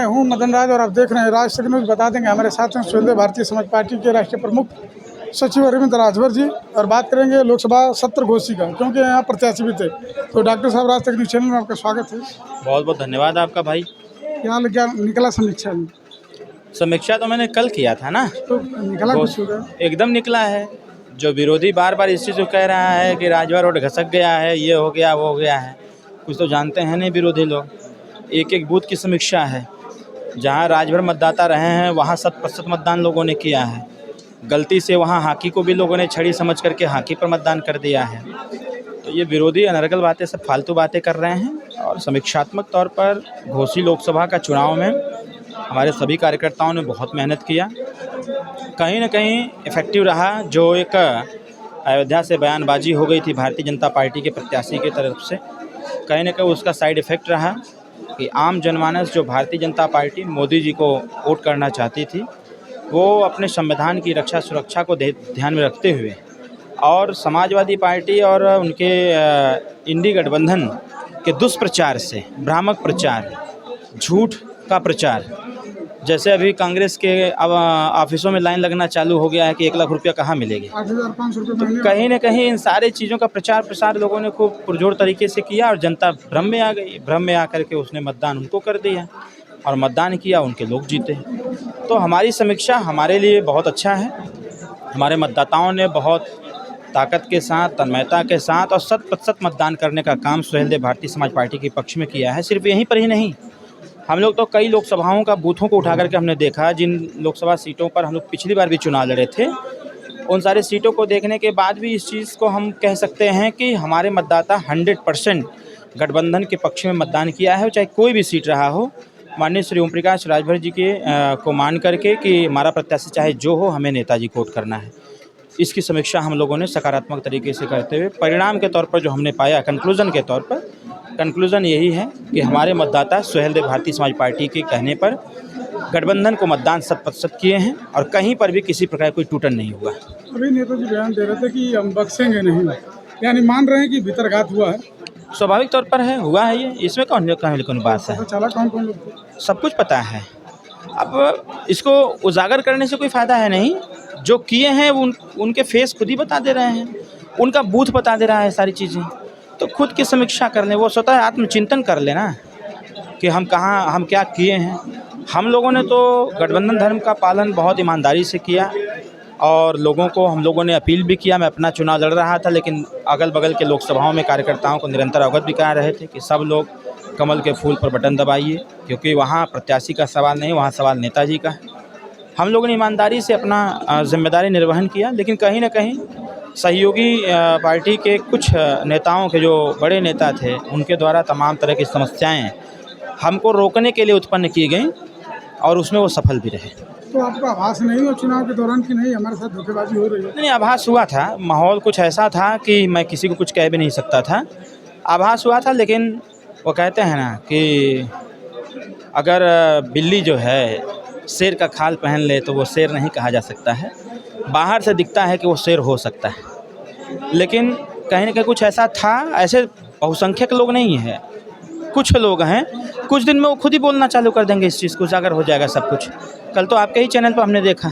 हूं मदन राज और आप देख रहे हैं राज तक न्यूज़। बता देंगे हमारे साथ हैं सुहेलदेव भारतीय समाज पार्टी के राष्ट्रीय प्रमुख सचिव अरविंद राजभर जी, और बात करेंगे लोकसभा सत्र घोषी का, क्योंकि यहाँ प्रत्याशी भी थे। तो डॉक्टर साहब, राज तक न्यूज़ चैनल में आपका स्वागत है। बहुत बहुत धन्यवाद आपका भाई। क्या निकला समीक्षा में? समीक्षा तो मैंने कल किया था ना, तो निकला कुछ होगा? एकदम निकला है। जो विरोधी बार बार इस चीज़ को कह रहा है कि राजभर रोड घसक गया है, ये हो गया वो हो गया है, कुछ तो जानते हैं नहीं विरोधी लोग। एक एक बूथ की समीक्षा है। जहाँ राजभर मतदाता रहे हैं वहाँ 100% मतदान लोगों ने किया है। गलती से वहाँ हाकी को भी लोगों ने छड़ी समझ करके हाकी पर मतदान कर दिया है। तो ये विरोधी अनर्गल बातें, सब फालतू बातें कर रहे हैं। और समीक्षात्मक तौर पर घोसी लोकसभा का चुनाव में हमारे सभी कार्यकर्ताओं ने बहुत मेहनत किया। कहीं न कहीं इफ़ेक्टिव रहा। जो एक अयोध्या से बयानबाजी हो गई थी भारतीय जनता पार्टी के प्रत्याशी की तरफ से, कहीं न कहीं उसका साइड इफ़ेक्ट रहा कि आम जनमानस जो भारतीय जनता पार्टी मोदी जी को वोट करना चाहती थी, वो अपने संविधान की रक्षा सुरक्षा को ध्यान में रखते हुए और समाजवादी पार्टी और उनके इंडी गठबंधन के दुष्प्रचार से, भ्रामक प्रचार, झूठ का प्रचार, जैसे अभी कांग्रेस के अब ऑफिसों में लाइन लगना चालू हो गया है कि 1 लाख रुपया कहाँ मिलेंगे, 8,500 रुपये महीने। कहीं न कहीं इन सारी चीज़ों का प्रचार प्रसार लोगों ने खूब पुरजोर तरीके से किया और जनता भ्रम में आ गई। भ्रम में आकर के उसने मतदान उनको कर दिया और मतदान किया, उनके लोग जीते। तो हमारी समीक्षा हमारे लिए बहुत अच्छा है। हमारे मतदाताओं ने बहुत ताकत के साथ, तन्मयता के साथ और 100% मतदान करने का काम सुहेलदेव भारतीय समाज पार्टी के पक्ष में किया है। सिर्फ यहीं पर ही नहीं, हम लोग तो कई लोकसभाओं का बूथों को उठा करके हमने देखा। जिन लोकसभा सीटों पर हम लोग पिछली बार भी चुनाव लड़े थे, उन सारी सीटों को देखने के बाद भी इस चीज़ को हम कह सकते हैं कि हमारे मतदाता 100% गठबंधन के पक्ष में मतदान किया है, चाहे कोई भी सीट रहा हो। माननीय श्री ओम प्रकाश राजभर जी के को मान करके कि हमारा प्रत्याशी चाहे जो हो, हमें नेताजी को वोट करना है। इसकी समीक्षा हम लोगों ने सकारात्मक तरीके से करते हुए परिणाम के तौर पर जो हमने पाया, कंक्लूज़न के तौर पर कंक्लूज़न यही है कि हमारे मतदाता सुहेलदेव भारतीय समाज पार्टी के कहने पर गठबंधन को मतदान 100% किए हैं और कहीं पर भी किसी प्रकार कोई टूटन नहीं हुआ। अभी नेताजी बयान दे रहे थे कि हम बख्शेंगे नहीं, यानी मान रहे हैं कि भीतरघात हुआ है। स्वाभाविक तौर पर है, हुआ है ये, इसमें कौन बात है। चला कौन कौन लोग? सब कुछ पता है। अब इसको उजागर करने से कोई फ़ायदा है नहीं। जो किए हैं उनके फेस खुद ही बता दे रहे हैं, उनका बूथ बता दे रहा है सारी चीज़ें। तो खुद की समीक्षा कर लें, वो स्वतः आत्मचिंतन कर लेना कि हम क्या किए हैं। हम लोगों ने तो गठबंधन धर्म का पालन बहुत ईमानदारी से किया और लोगों को हम लोगों ने अपील भी किया। मैं अपना चुनाव लड़ रहा था, लेकिन अगल बगल के लोकसभाओं में कार्यकर्ताओं को निरंतर अवगत भी करा रहे थे कि सब लोग कमल के फूल पर बटन दबाइए, क्योंकि वहाँ प्रत्याशी का सवाल नहीं, वहाँ सवाल नेताजी का है। हम लोगों ने ईमानदारी से अपना जिम्मेदारी निर्वहन किया, लेकिन कहीं न कहीं सहयोगी पार्टी के कुछ नेताओं के, जो बड़े नेता थे, उनके द्वारा तमाम तरह की समस्याएं हमको रोकने के लिए उत्पन्न की गई और उसमें वो सफल भी रहे। तो आपका आभास नहीं हो चुनाव के दौरान कि नहीं हमारे साथ धोखेबाजी हो रही है? नहीं, आभास हुआ था। माहौल कुछ ऐसा था कि मैं किसी को कुछ कह भी नहीं सकता था। आभास हुआ था, लेकिन वो कहते हैं ना कि अगर बिल्ली जो है शेर का खाल पहन ले तो वो शेर नहीं कहा जा सकता है। बाहर से दिखता है कि वो शेर हो सकता है, लेकिन कहीं न कहीं कुछ ऐसा था। ऐसे बहुसंख्यक लोग नहीं हैं, कुछ लोग हैं, कुछ दिन में वो खुद ही बोलना चालू कर देंगे, इस चीज़ को उजागर हो जाएगा सब कुछ। कल तो आपके ही चैनल पर हमने देखा,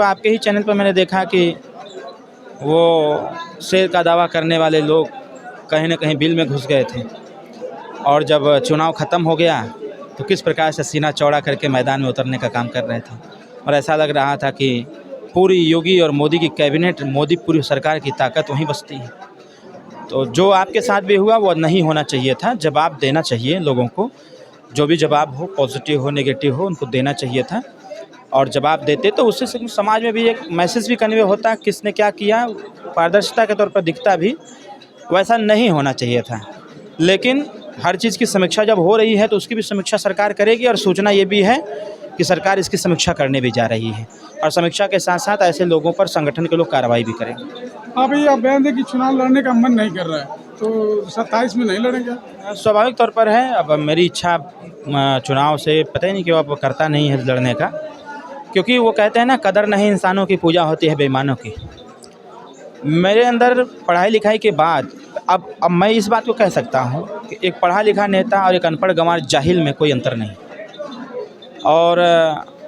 आपके ही चैनल पर मैंने देखा कि वो शेर का दावा करने वाले लोग कहीं न कहीं बिल में घुस गए थे और जब चुनाव ख़त्म हो गया तो किस प्रकार से सीना चौड़ा करके मैदान में उतरने का काम कर रहे थे। और ऐसा लग रहा था कि पूरी योगी और मोदी की कैबिनेट, मोदी पूरी सरकार की ताकत वहीं बसती है। तो जो आपके साथ भी हुआ वो नहीं होना चाहिए था। जवाब देना चाहिए लोगों को, जो भी जवाब हो, पॉजिटिव हो नेगेटिव हो, उनको देना चाहिए था। और जवाब देते तो उससे समाज में भी एक मैसेज भी कन्वे होता, किसने क्या किया, पारदर्शिता के तौर पर दिखता भी। वैसा नहीं होना चाहिए था। लेकिन हर चीज़ की समीक्षा जब हो रही है तो उसकी भी समीक्षा सरकार करेगी और सूचना ये भी है कि सरकार इसकी समीक्षा करने भी जा रही है और समीक्षा के साथ साथ ऐसे लोगों पर संगठन के लोग कार्रवाई भी करेंगे। अभी आप बयान दें कि चुनाव लड़ने का मन नहीं कर रहा है, तो 27 में नहीं लड़ेंगे? स्वाभाविक तौर पर है। अब मेरी इच्छा चुनाव से पता ही नहीं क्यों अब करता नहीं है लड़ने का, क्योंकि वो कहते हैं ना, कदर नहीं इंसानों की, पूजा होती है बेईमानों की। मेरे अंदर पढ़ाई लिखाई के बाद अब मैं इस बात को कह सकता हूँ कि एक पढ़ा लिखा नेता और एक अनपढ़ गंवार जाहिल में कोई अंतर नहीं। और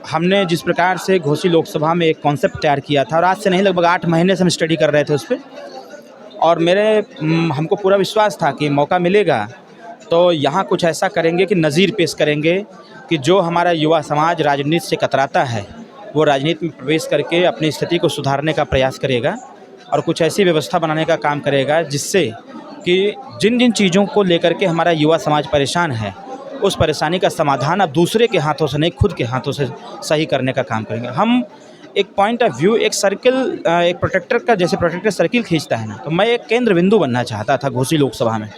हमने जिस प्रकार से घोसी लोकसभा में एक कॉन्सेप्ट तैयार किया था, और आज से नहीं लगभग 8 महीने से हम स्टडी कर रहे थे उस पर, और हमको पूरा विश्वास था कि मौका मिलेगा तो यहाँ कुछ ऐसा करेंगे कि नज़ीर पेश करेंगे कि जो हमारा युवा समाज राजनीति से कतराता है वो राजनीति में प्रवेश करके अपनी स्थिति को सुधारने का प्रयास करेगा और कुछ ऐसी व्यवस्था बनाने का काम करेगा जिससे कि जिन जिन चीज़ों को लेकर के हमारा युवा समाज परेशान है उस परेशानी का समाधान अब दूसरे के हाथों से नहीं, खुद के हाथों से सही करने का काम करेंगे। हम एक पॉइंट ऑफ व्यू, एक सर्किल, एक प्रोटेक्टर का, जैसे प्रोटेक्टर सर्किल खींचता है ना, तो मैं एक केंद्र बिंदु बनना चाहता था घोसी लोकसभा में।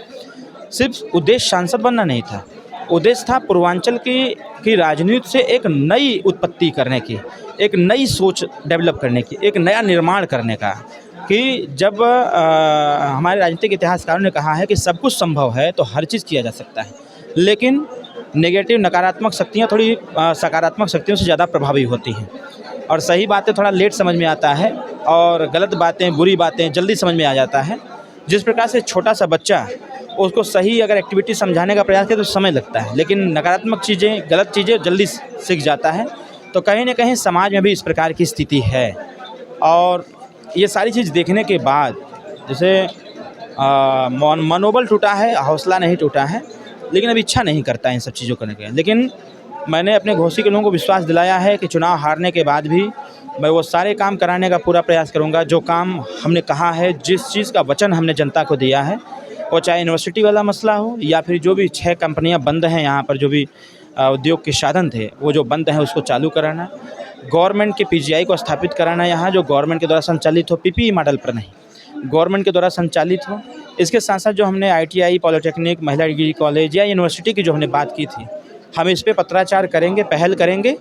सिर्फ उद्देश्य सांसद बनना नहीं था, उद्देश्य था पूर्वांचल की राजनीति से एक नई उत्पत्ति करने की, एक नई सोच डेवलप करने की, एक नया निर्माण करने का। कि जब हमारे राजनीतिक इतिहासकारों ने कहा है कि सब कुछ संभव है तो हर चीज़ किया जा सकता है, लेकिन नेगेटिव, नकारात्मक शक्तियाँ थोड़ी सकारात्मक शक्तियों से ज़्यादा प्रभावी होती हैं, और सही बातें थोड़ा लेट समझ में आता है और गलत बातें, बुरी बातें जल्दी समझ में आ जाता है। जिस प्रकार से छोटा सा बच्चा, उसको सही अगर एक्टिविटी समझाने का प्रयास करे तो समय लगता है, लेकिन नकारात्मक चीज़ें, गलत चीज़ें जल्दी सीख जाता है। तो कहीं न कहीं समाज में भी इस प्रकार की स्थिति है, और ये सारी चीज़ देखने के बाद जैसे मनोबल टूटा है, हौसला नहीं टूटा है, लेकिन अब इच्छा नहीं करता इन सब चीज़ों करने का। लेकिन मैंने अपने घोसी के लोगों को विश्वास दिलाया है कि चुनाव हारने के बाद भी मैं वो सारे काम कराने का पूरा प्रयास करूँगा जो काम हमने कहा है, जिस चीज़ का वचन हमने जनता को दिया है, वो चाहे यूनिवर्सिटी वाला मसला हो या फिर जो भी 6 कंपनियां बंद हैं यहाँ पर, जो भी उद्योग के साधन थे वो जो बंद हैं उसको चालू कराना, गवर्नमेंट के पीजीआई को स्थापित कराना यहाँ, जो गवर्नमेंट के द्वारा संचालित हो, पीपीई मॉडल पर नहीं, गवर्नमेंट के द्वारा संचालित हो। इसके साथ साथ जो हमने ITI, पॉलिटेक्निक, महिला डिग्री कॉलेज या यूनिवर्सिटी की जो हमने बात की थी, हम इस पे पत्राचार करेंगे, पहल करेंगे,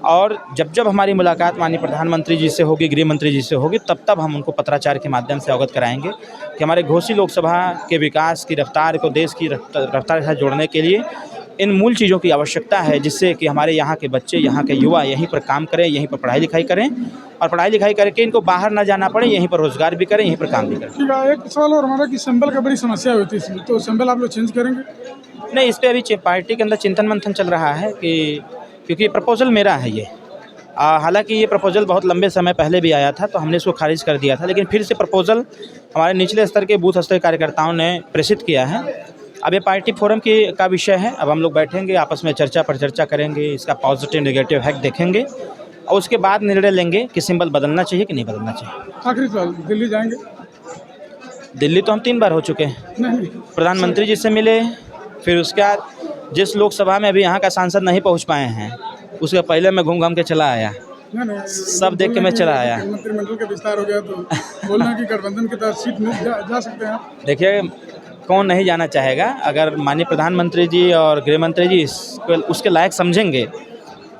और जब हमारी मुलाकात माननीय प्रधानमंत्री जी से होगी, गृह मंत्री जी से होगी, तब हम उनको पत्राचार के माध्यम से अवगत कराएंगे कि हमारे घोसी लोकसभा के विकास की रफ्तार को देश की रफ्तार के साथ जोड़ने के लिए इन मूल चीज़ों की आवश्यकता है, जिससे कि हमारे यहाँ के बच्चे, यहाँ के युवा यहीं पर काम करें, यहीं पर पढ़ाई लिखाई करें, और पढ़ाई लिखाई करके इनको बाहर ना जाना पड़े, यहीं पर रोजगार भी करें, यहीं पर काम भी करें। ठीक है, एक सवाल और हमारा कि सिंबल का बड़ी समस्या होती है, तो सिंबल आप लोग चेंज करेंगे? नहीं, इस पर अभी पार्टी के अंदर चिंतन मंथन चल रहा है कि क्योंकि प्रपोजल मेरा है ये, हालांकि ये प्रपोजल बहुत लंबे समय पहले भी आया था तो हमने इसको खारिज कर दिया था, लेकिन फिर से प्रपोजल हमारे निचले स्तर के बूथ स्तर कार्यकर्ताओं ने प्रेषित किया है। अब ये पार्टी फोरम का विषय है, अब हम लोग बैठेंगे, आपस में चर्चा करेंगे, इसका पॉजिटिव नेगेटिव हैक देखेंगे और उसके बाद निर्णय लेंगे कि सिंबल बदलना चाहिए कि नहीं बदलना चाहिए। आखिरी सवाल, दिल्ली जाएंगे? दिल्ली तो हम 3 बार हो चुके हैं, नहीं। प्रधानमंत्री जी से मिले, फिर उसके बाद जिस लोकसभा में अभी यहाँ का सांसद नहीं पहुँच पाए हैं उसके पहले मैं घूम के चला आया, सब देख के मैं चला आया। मंत्रिमंडल का विस्तार हो गया तो बोलना कि गठबंधन के तहत सीट मिल जा सकते हैं आप? देखिए, कौन नहीं जाना चाहेगा, अगर माननीय प्रधानमंत्री जी और गृह मंत्री जी उसके लायक समझेंगे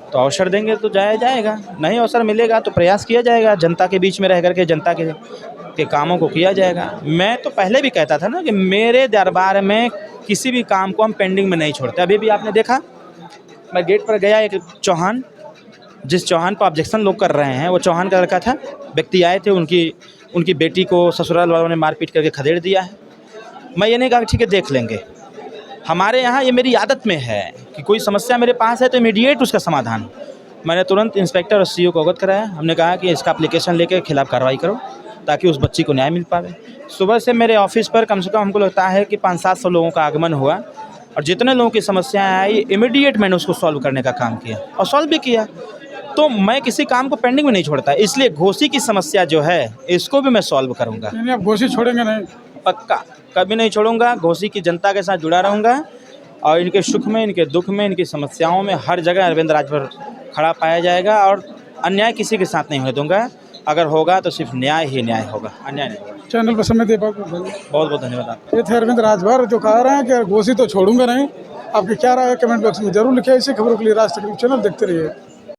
तो अवसर देंगे तो जाएगा, नहीं अवसर मिलेगा तो प्रयास किया जाएगा, जनता के बीच में रह करके जनता के कामों को किया जाएगा। मैं तो पहले भी कहता था ना कि मेरे दरबार में किसी भी काम को हम पेंडिंग में नहीं छोड़ते। अभी भी आपने देखा, मैं गेट पर गया, एक चौहान, जिस चौहान पर ऑब्जेक्शन लोग कर रहे हैं वो चौहान का लड़का था, व्यक्ति आए थे, उनकी बेटी को ससुराल वालों ने मारपीट करके खदेड़ दिया है। मैं ये नहीं कहा ठीक है देख लेंगे, हमारे यहाँ ये मेरी आदत में है कि कोई समस्या मेरे पास है तो इमीडिएट उसका समाधान। मैंने तुरंत इंस्पेक्टर और CO को अवगत कराया, हमने कहा कि इसका एप्लीकेशन लेके खिलाफ कार्रवाई करो ताकि उस बच्ची को न्याय मिल पावे। सुबह से मेरे ऑफिस पर कम से कम हमको लगता है कि 500-700 लोगों का आगमन हुआ, और जितने लोगों की समस्याएं आई इमीडिएट मैंने उसको सॉल्व करने का काम किया और सॉल्व भी किया। तो मैं किसी काम को पेंडिंग में नहीं छोड़ता, इसलिए घोसी की समस्या जो है इसको भी मैं सॉल्व करूँगा। यानी आप घोसी छोड़ेंगे नहीं? पक्का, कभी नहीं छोड़ूंगा। घोसी की जनता के साथ जुड़ा रहूँगा और इनके सुख में, इनके दुख में, इनकी समस्याओं में हर जगह अरविंद राजभर खड़ा पाया जाएगा, और अन्याय किसी के साथ नहीं होने दूंगा। अगर होगा तो सिर्फ न्याय ही न्याय होगा, अन्याय नहीं होगा। चैनल पर समय दे पाओ, बहुत धन्यवाद आपका। ये थे अरविंद राजभर जो कह रहे हैं कि घोसी तो छोड़ूंगा नहीं। आपकी क्या राय है कमेंट बॉक्स में जरूर लिखिए। ऐसी खबरों के लिए राज तकनीक चैनल देखते रहिए।